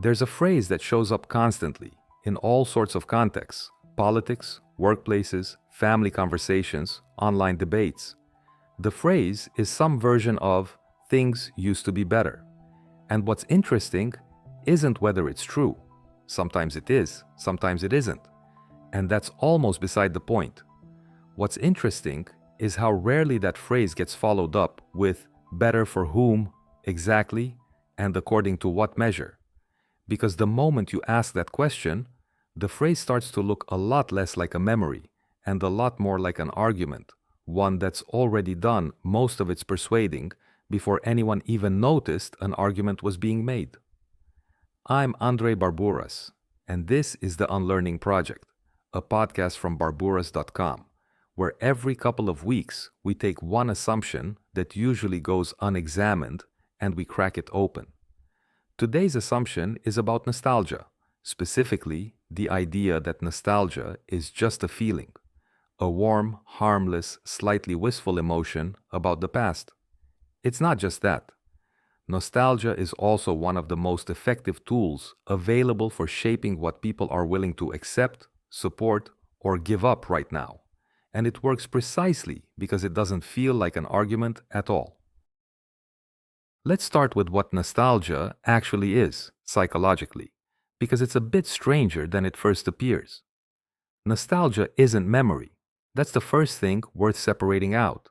There's a phrase that shows up constantly in all sorts of contexts: politics, workplaces, family conversations, online debates. The phrase is some version of "things used to be better." And what's interesting isn't whether it's true. Sometimes it is, sometimes it isn't. And that's almost beside the point. What's interesting is how rarely that phrase gets followed up with "better for whom, exactly, and according to what measure." Because the moment you ask that question, the phrase starts to look a lot less like a memory and a lot more like an argument, one that's already done most of its persuading before anyone even noticed an argument was being made. I'm Andre Barburas, and this is The Unlearning Project, a podcast from barburas.com, where every couple of weeks we take one assumption that usually goes unexamined and we crack it open. Today's assumption is about nostalgia, specifically the idea that nostalgia is just a feeling, a warm, harmless, slightly wistful emotion about the past. It's not just that. Nostalgia is also one of the most effective tools available for shaping what people are willing to accept, support, or give up right now. And it works precisely because it doesn't feel like an argument at all. Let's start with what nostalgia actually is, psychologically, because it's a bit stranger than it first appears. Nostalgia isn't memory. That's the first thing worth separating out.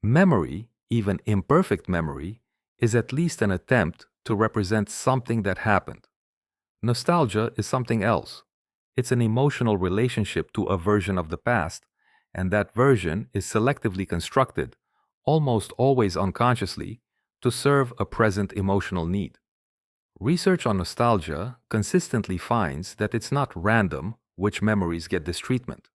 Memory, even imperfect memory, is at least an attempt to represent something that happened. Nostalgia is something else. It's an emotional relationship to a version of the past, and that version is selectively constructed, almost always unconsciously, to serve a present emotional need. Research on nostalgia consistently finds that it's not random which memories get this treatment.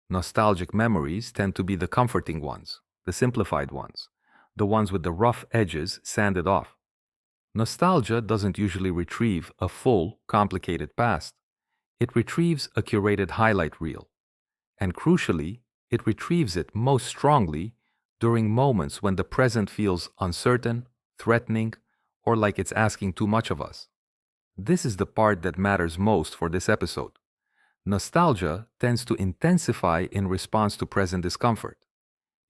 Nostalgic memories tend to be the comforting ones, the simplified ones, the ones with the rough edges sanded off. Nostalgia doesn't usually retrieve a full, complicated past. It retrieves a curated highlight reel. And crucially, it retrieves it most strongly during moments when the present feels uncertain, threatening, or like it's asking too much of us. This is the part that matters most for this episode. Nostalgia tends to intensify in response to present discomfort.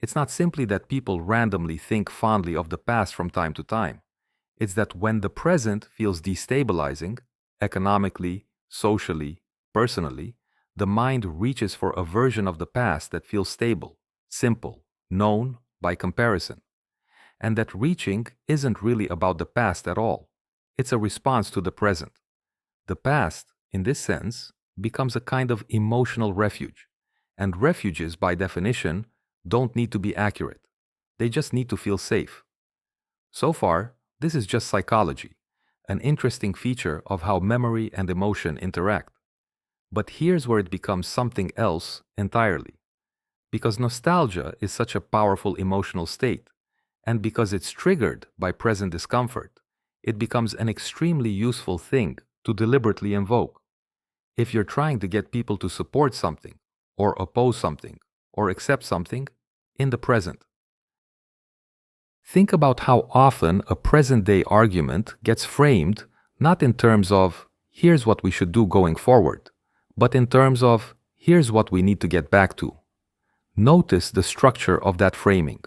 It's not simply that people randomly think fondly of the past from time to time. It's that when the present feels destabilizing, economically, socially, personally, the mind reaches for a version of the past that feels stable, simple, known by comparison. And that reaching isn't really about the past at all. It's a response to the present. The past, in this sense, becomes a kind of emotional refuge. And refuges, by definition, don't need to be accurate. They just need to feel safe. So far, this is just psychology, an interesting feature of how memory and emotion interact. But here's where it becomes something else entirely. Because nostalgia is such a powerful emotional state, and because it's triggered by present discomfort, it becomes an extremely useful thing to deliberately invoke. If you're trying to get people to support something, or oppose something, or accept something in the present. Think about how often a present-day argument gets framed not in terms of "here's what we should do going forward," but in terms of "here's what we need to get back to." Notice the structure of that framing.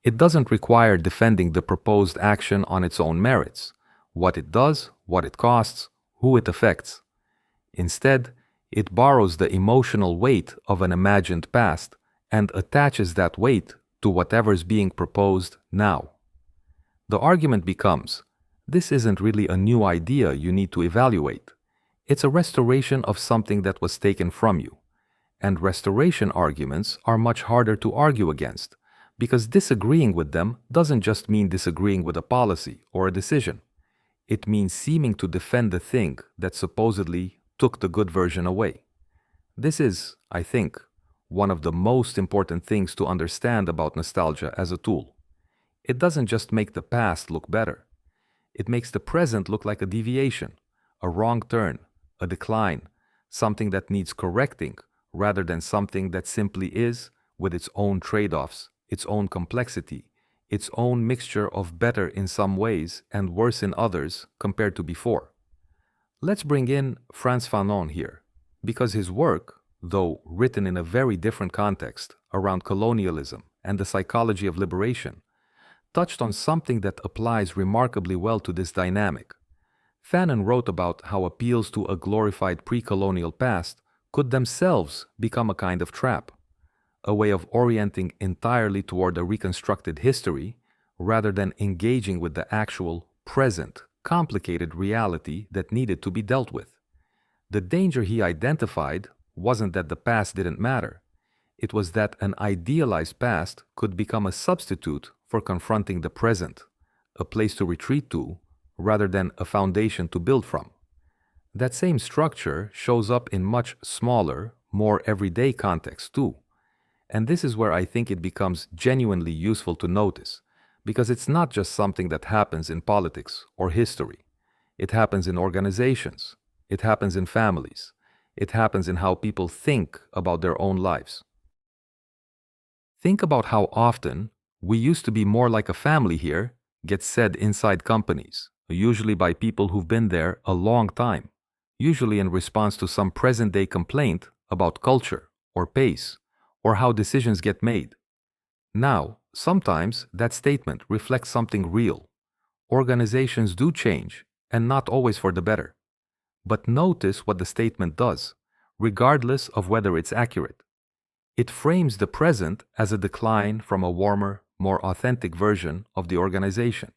It doesn't require defending the proposed action on its own merits, what it does, what it costs, who it affects. Instead, it borrows the emotional weight of an imagined past and attaches that weight to whatever's being proposed now. The argument becomes, this isn't really a new idea you need to evaluate. It's a restoration of something that was taken from you. And restoration arguments are much harder to argue against, because disagreeing with them doesn't just mean disagreeing with a policy or a decision. It means seeming to defend the thing that supposedly took the good version away. This is, I think, one of the most important things to understand about nostalgia as a tool. It doesn't just make the past look better. It makes the present look like a deviation, a wrong turn, a decline, something that needs correcting rather than something that simply is, with its own trade-offs, its own complexity, its own mixture of better in some ways and worse in others compared to before. Let's bring in Frantz Fanon here, because his work, though written in a very different context around colonialism and the psychology of liberation, touched on something that applies remarkably well to this dynamic. Fanon wrote about how appeals to a glorified pre-colonial past could themselves become a kind of trap, a way of orienting entirely toward a reconstructed history rather than engaging with the actual, present, complicated reality that needed to be dealt with. The danger he identified wasn't that the past didn't matter. It was that an idealized past could become a substitute for confronting the present, a place to retreat to, rather than a foundation to build from. That same structure shows up in much smaller, more everyday contexts too. And this is where I think it becomes genuinely useful to notice, because it's not just something that happens in politics or history. It happens in organizations. It happens in families. It happens in how people think about their own lives. Think about how often "we used to be more like a family here" gets said inside companies, usually by people who've been there a long time, usually in response to some present-day complaint about culture or pace or how decisions get made. Now, sometimes that statement reflects something real. Organizations do change, and not always for the better. But notice what the statement does, regardless of whether it's accurate. It frames the present as a decline from a warmer, more authentic version of the organization.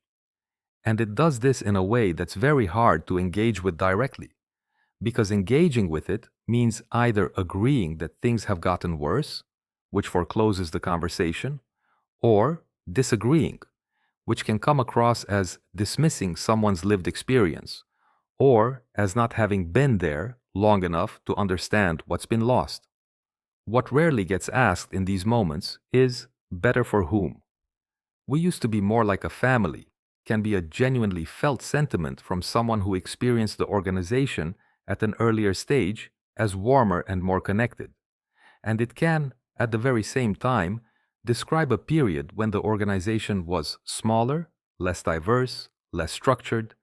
And it does this in a way that's very hard to engage with directly, because engaging with it means either agreeing that things have gotten worse, which forecloses the conversation, or disagreeing, which can come across as dismissing someone's lived experience, or as not having been there long enough to understand what's been lost. What rarely gets asked in these moments is, better for whom? "We used to be more like a family" can be a genuinely felt sentiment from someone who experienced the organization at an earlier stage as warmer and more connected. And it can, at the very same time, describe a period when the organization was smaller, less diverse, less structured,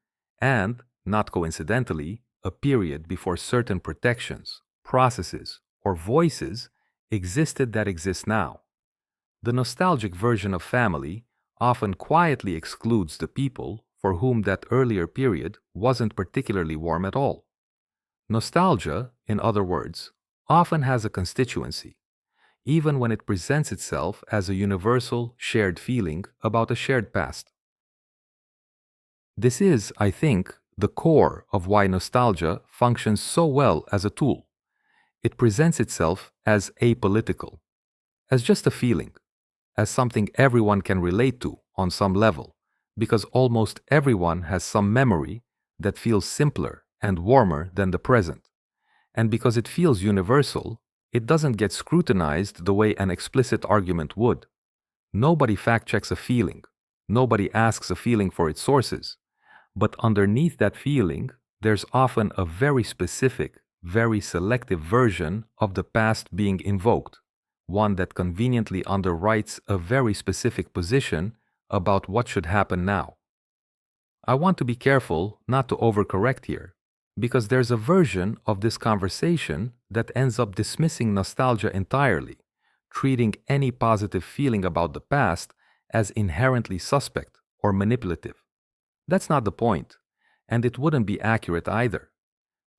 and, not coincidentally, a period before certain protections, processes, or voices existed that exist now. The nostalgic version of family often quietly excludes the people for whom that earlier period wasn't particularly warm at all. Nostalgia, in other words, often has a constituency, even when it presents itself as a universal, shared feeling about a shared past. This is, I think, the core of why nostalgia functions so well as a tool. It presents itself as apolitical, as just a feeling, as something everyone can relate to on some level, because almost everyone has some memory that feels simpler and warmer than the present. And because it feels universal, it doesn't get scrutinized the way an explicit argument would. Nobody fact-checks a feeling. Nobody asks a feeling for its sources. But underneath that feeling, there's often a very specific, very selective version of the past being invoked, one that conveniently underwrites a very specific position about what should happen now. I want to be careful not to overcorrect here, because there's a version of this conversation that ends up dismissing nostalgia entirely, treating any positive feeling about the past as inherently suspect or manipulative. That's not the point, and it wouldn't be accurate either.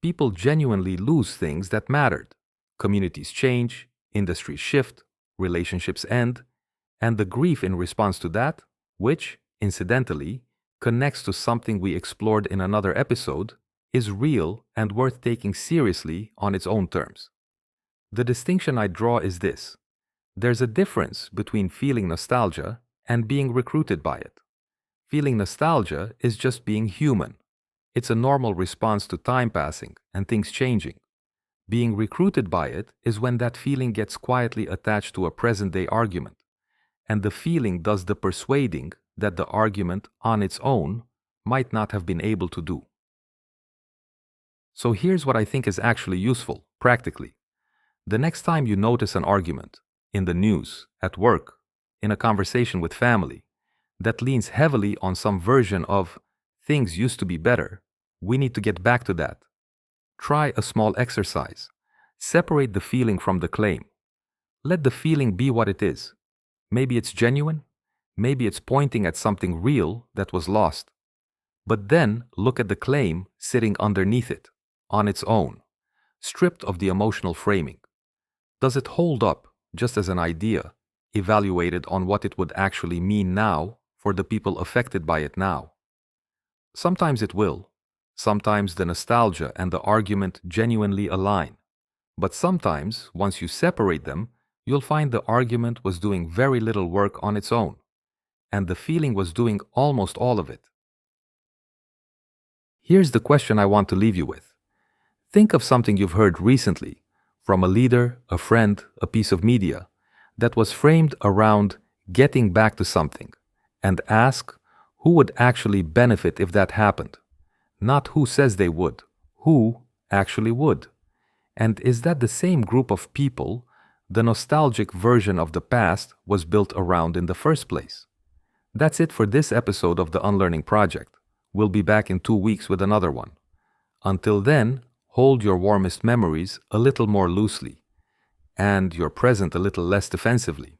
People genuinely lose things that mattered. Communities change, industries shift, relationships end, and the grief in response to that, which, incidentally, connects to something we explored in another episode, is real and worth taking seriously on its own terms. The distinction I draw is this: there's a difference between feeling nostalgia and being recruited by it. Feeling nostalgia is just being human. It's a normal response to time passing and things changing. Being recruited by it is when that feeling gets quietly attached to a present-day argument, and the feeling does the persuading that the argument on its own might not have been able to do. So here's what I think is actually useful, practically. The next time you notice an argument, in the news, at work, in a conversation with family, that leans heavily on some version of "things used to be better," we need to get back to that Try a small exercise. Separate the feeling from the claim. Let the feeling be what it is. Maybe it's genuine, maybe it's pointing at something real that was lost. But then look at the claim sitting underneath it, on its own, stripped of the emotional framing. Does it hold up just as an idea, evaluated on what it would actually mean now for the people affected by it now? Sometimes it will. Sometimes the nostalgia and the argument genuinely align. But sometimes, once you separate them, you'll find the argument was doing very little work on its own, and the feeling was doing almost all of it. Here's the question I want to leave you with. Think of something you've heard recently, from a leader, a friend, a piece of media, that was framed around getting back to something, and ask who would actually benefit if that happened. Not who says they would, who actually would. And is that the same group of people the nostalgic version of the past was built around in the first place? That's it for this episode of the Unlearning Project. We'll be back in 2 weeks with another one. Until then, hold your warmest memories a little more loosely, and your present a little less defensively.